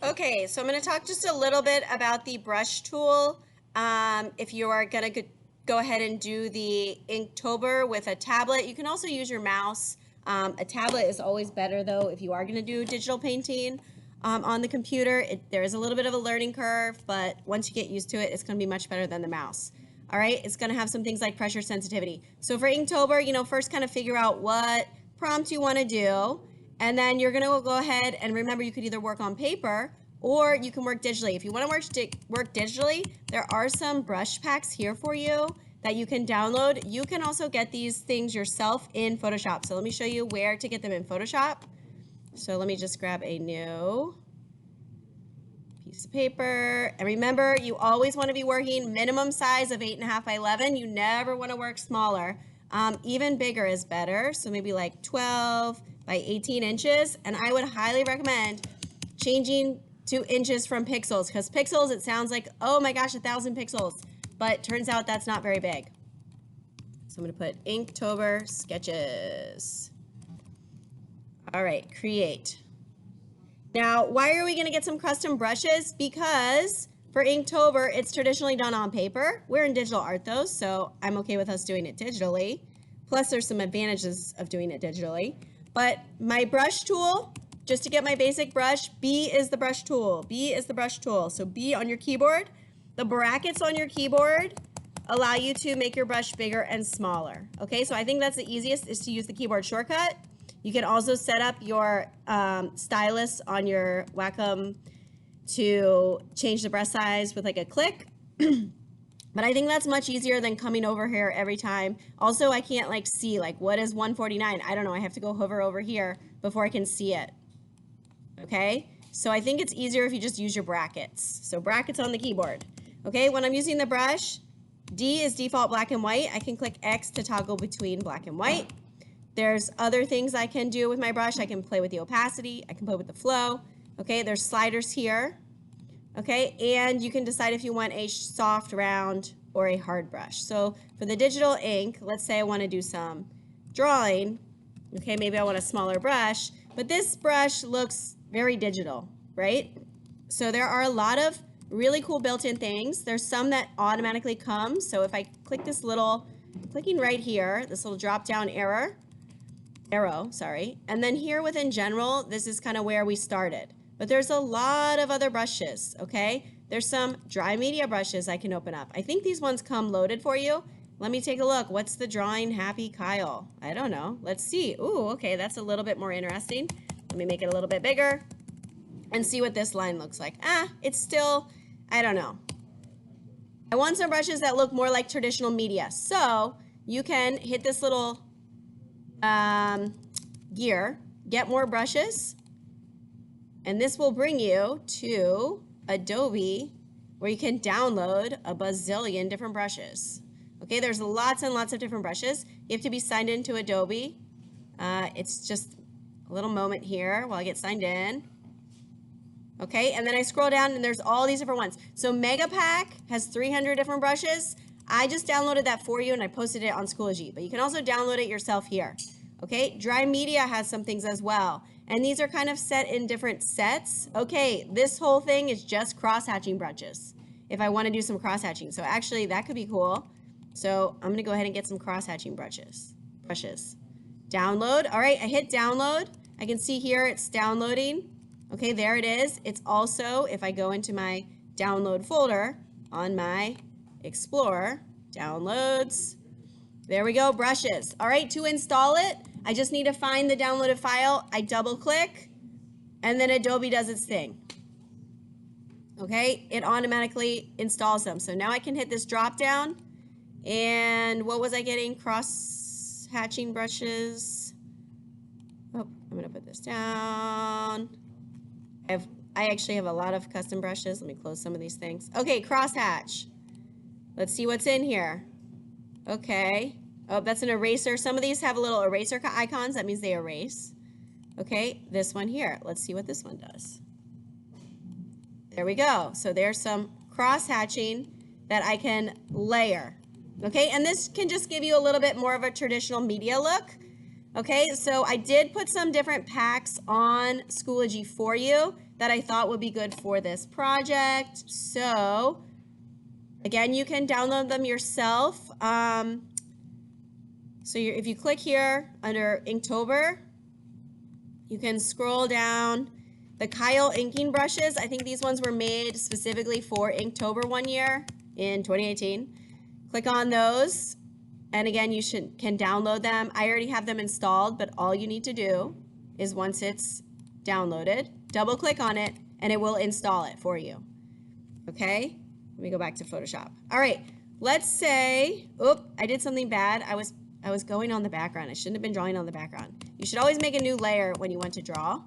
Okay, so I'm going to talk just a little bit about the brush tool. If you are going to go ahead and do the Inktober with a tablet, you can also use your mouse. A tablet is always better though if you are going to do digital painting on the computer. There is a little bit of a learning curve, but once you get used to it, it's going to be much better than the mouse. All right, it's going to have some things like pressure sensitivity. So for Inktober, first kind of figure out what prompt you want to do. And then you're going to go ahead and remember you could either work on paper or you can work digitally. If you want to work digitally, there are some brush packs here for you that you can download. You can also get these things yourself in Photoshop. So let me show you where to get them in Photoshop. So let me just grab a new piece of paper. And remember, you always want to be working minimum size of 8.5 by 11. You never want to work smaller. Even bigger is better. So maybe like 12 by 18 inches. And I would highly recommend changing to inches from pixels, because pixels, it sounds like, oh my gosh, 1,000 pixels. But turns out that's not very big. So I'm going to put Inktober sketches. All right, create. Now, why are we going to get some custom brushes? Because for Inktober, it's traditionally done on paper. We're in digital art though, so I'm okay with us doing it digitally. Plus, there's some advantages of doing it digitally. But my brush tool, just to get my basic brush, B is the brush tool. B is the brush tool. So B on your keyboard. The brackets on your keyboard allow you to make your brush bigger and smaller. Okay, so I think that's the easiest, is to use the keyboard shortcut. You can also set up your stylus on your Wacom to change the brush size with like a click. But I think that's much easier than coming over here every time. Also, I can't like see like what is 149. I don't know. I have to go hover over here before I can see it. Okay, so I think it's easier if you just use your brackets. So brackets on the keyboard. Okay, when I'm using the brush, D is default black and white. I can click X to toggle between black and white. There's other things I can do with my brush. I can play with the opacity. I can play with the flow. Okay, there's sliders here. Okay, and you can decide if you want a soft, round, or a hard brush. So for the digital ink, let's say I want to do some drawing. Okay, maybe I want a smaller brush, but this brush looks very digital, right? So there are a lot of really cool built-in things. There's some that automatically come. So if I click this little, clicking right here, this little drop-down arrow, and then here within general, this is kind of where we started. But there's a lot of other brushes, okay? There's some dry media brushes I can open up. I think these ones come loaded for you. Let me take a look. What's the drawing happy Kyle? I don't know. Let's see. Ooh, okay, that's a little bit more interesting. Let me make it a little bit bigger and see what this line looks like. It's still, I don't know. I want some brushes that look more like traditional media. So you can hit this little gear, get more brushes, and this will bring you to Adobe where you can download a bazillion different brushes. Okay, there's lots and lots of different brushes. You have to be signed into Adobe. It's just a little moment here while I get signed in. Okay, and then I scroll down and there's all these different ones. So Mega Pack has 300 different brushes. I just downloaded that for you and I posted it on Schoology, but you can also download it yourself here. Okay, Dry Media has some things as well. And these are kind of set in different sets. Okay, this whole thing is just cross-hatching brushes if I want to do some cross-hatching. So actually that could be cool. So I'm going to go ahead and get some cross-hatching brushes. Download. All right, I hit download. I can see here it's downloading. Okay, there it is. It's also, if I go into my download folder on my Explorer, downloads, there we go, brushes. All right, to install it, I just need to find the downloaded file. I double click, and then Adobe does its thing. Okay, it automatically installs them. So now I can hit this drop down, and what was I getting? Cross-hatching brushes. Oh, I'm gonna put this down. I actually have a lot of custom brushes. Let me close some of these things. Okay, crosshatch. Let's see what's in here. Okay. Oh, that's an eraser. Some of these have a little eraser icons. That means they erase. Okay, this one here. Let's see what this one does. There we go. So there's some cross-hatching that I can layer. Okay, and this can just give you a little bit more of a traditional media look. Okay, so I did put some different packs on Schoology for you. that I thought would be good for this project. So again, you can download them yourself. If you click here under Inktober, you can scroll down the Kyle inking brushes. I think these ones were made specifically for Inktober one year in 2018. Click on those, and again, you can download them. I already have them installed, but all you need to do is once it's downloaded, double click on it, and it will install it for you. Okay, let me go back to Photoshop. All right, let's say, I did something bad. I was going on the background. I shouldn't have been drawing on the background. You should always make a new layer when you want to draw.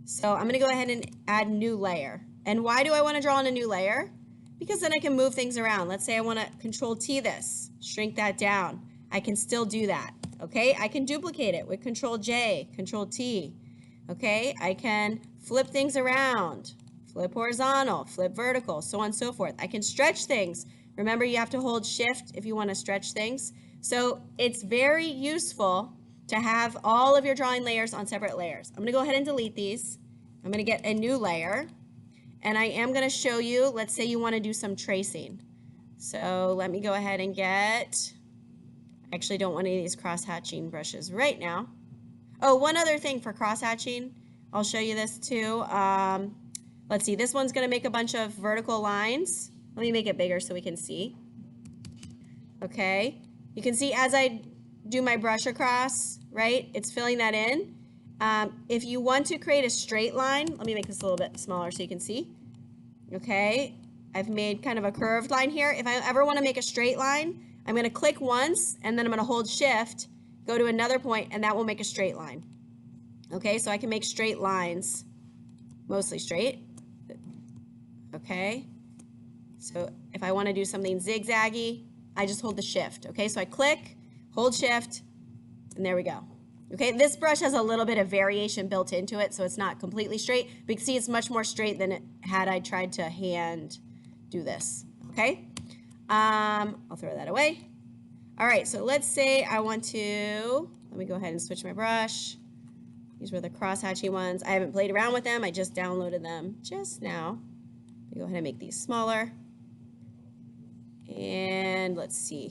So I'm going to go ahead and add new layer. And why do I want to draw on a new layer? Because then I can move things around. Let's say I want to Control T this, shrink that down. I can still do that. Okay, I can duplicate it with Control J, Control T. Okay, I can flip things around, flip horizontal, flip vertical, so on and so forth. I can stretch things. Remember, you have to hold Shift if you want to stretch things. So it's very useful to have all of your drawing layers on separate layers. I'm going to go ahead and delete these. I'm going to get a new layer, and I am going to show you, let's say you want to do some tracing. So let me go ahead and get, I actually don't want any of these cross-hatching brushes right now. Oh, one other thing for cross-hatching, I'll show you this too. Let's see, this one's going to make a bunch of vertical lines. Let me make it bigger so we can see. Okay, you can see as I do my brush across, right, it's filling that in. If you want to create a straight line, let me make this a little bit smaller so you can see. Okay, I've made kind of a curved line here. If I ever want to make a straight line, I'm going to click once and then I'm going to hold Shift, go to another point, and that will make a straight line. Okay, so I can make straight lines, mostly straight. Okay, so if I want to do something zigzaggy, I just hold the Shift. Okay, so I click, hold Shift, and there we go. Okay, this brush has a little bit of variation built into it, so it's not completely straight. But you can see it's much more straight than it had I tried to hand do this. Okay, I'll throw that away. All right, so let's say I want to, let me go ahead and switch my brush. These were the cross-hatching ones. I haven't played around with them. I just downloaded them just now. Let me go ahead and make these smaller. And let's see.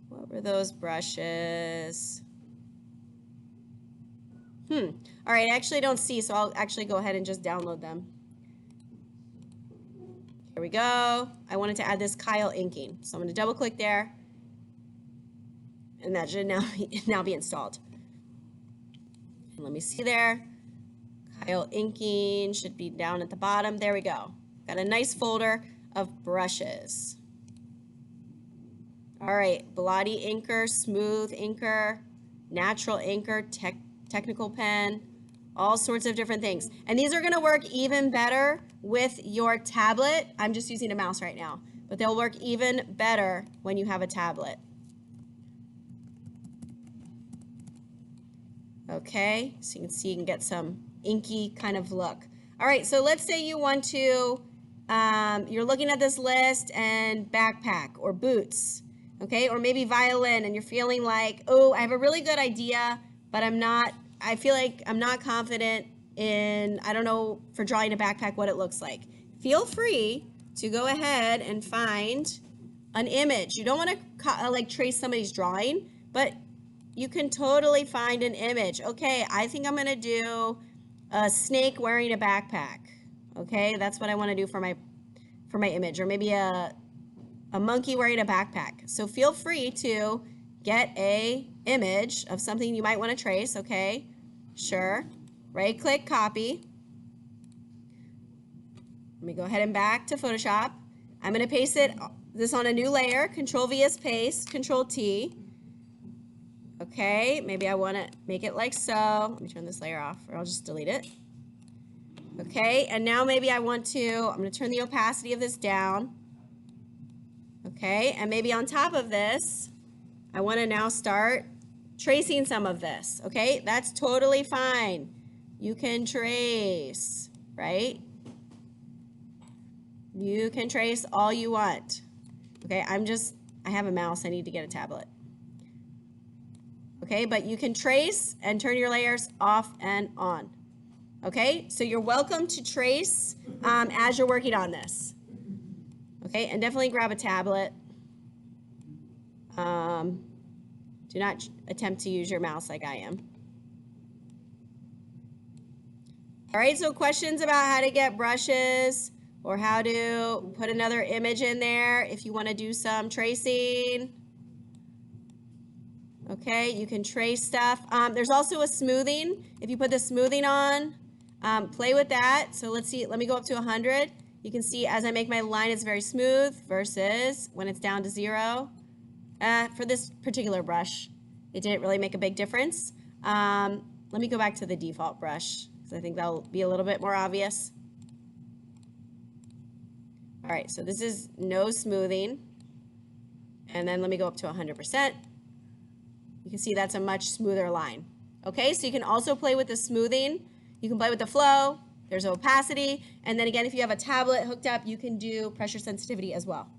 What were those brushes? All right, I actually don't see, so I'll actually go ahead and just download them. Here we go. I wanted to add this Kyle inking, so I'm going to double click there, and that should now be installed. And let me see there. Kyle inking should be down at the bottom. There we go. Got a nice folder of brushes. All right, blotty inker, smooth inker, natural inker, technical pen, all sorts of different things. And these are going to work even better with your tablet. I'm just using a mouse right now, but they'll work even better when you have a tablet. Okay, so you can see you can get some inky kind of look. All right, so let's say you want to, you're looking at this list and backpack or boots, okay, or maybe violin, and you're feeling like, oh, I have a really good idea, but I feel like I'm not confident in, I don't know, for drawing a backpack what it looks like. Feel free to go ahead and find an image. You don't want to like trace somebody's drawing, but you can totally find an image. Okay, I think I'm going to do a snake wearing a backpack. Okay, that's what I want to do for my image, or maybe a monkey wearing a backpack. So feel free to get a image of something you might want to trace. Okay, sure. Right click, copy. Let me go ahead and back to Photoshop. I'm going to paste this on a new layer. Control V is paste, Control T. Okay, maybe I want to make it like so. Let me turn this layer off, or I'll just delete it. Okay, and now maybe I want to, I'm going to turn the opacity of this down. Okay, and maybe on top of this, I want to now start tracing some of this. Okay, that's totally fine. You can trace, right? You can trace all you want. Okay, I have a mouse, I need to get a tablet. Okay, but you can trace and turn your layers off and on. Okay, so you're welcome to trace as you're working on this. Okay, and definitely grab a tablet. Do not attempt to use your mouse like I am. All right, so questions about how to get brushes or how to put another image in there if you want to do some tracing. Okay, you can trace stuff. There's also a smoothing. If you put the smoothing on, play with that. So let's see, let me go up to 100. You can see as I make my line, it's very smooth versus when it's down to 0. For this particular brush, it didn't really make a big difference. Let me go back to the default brush because I think that'll be a little bit more obvious. All right, so this is no smoothing. And then let me go up to 100%. You can see that's a much smoother line. Okay, so you can also play with the smoothing. You can play with the flow. There's opacity. And then again, if you have a tablet hooked up, you can do pressure sensitivity as well.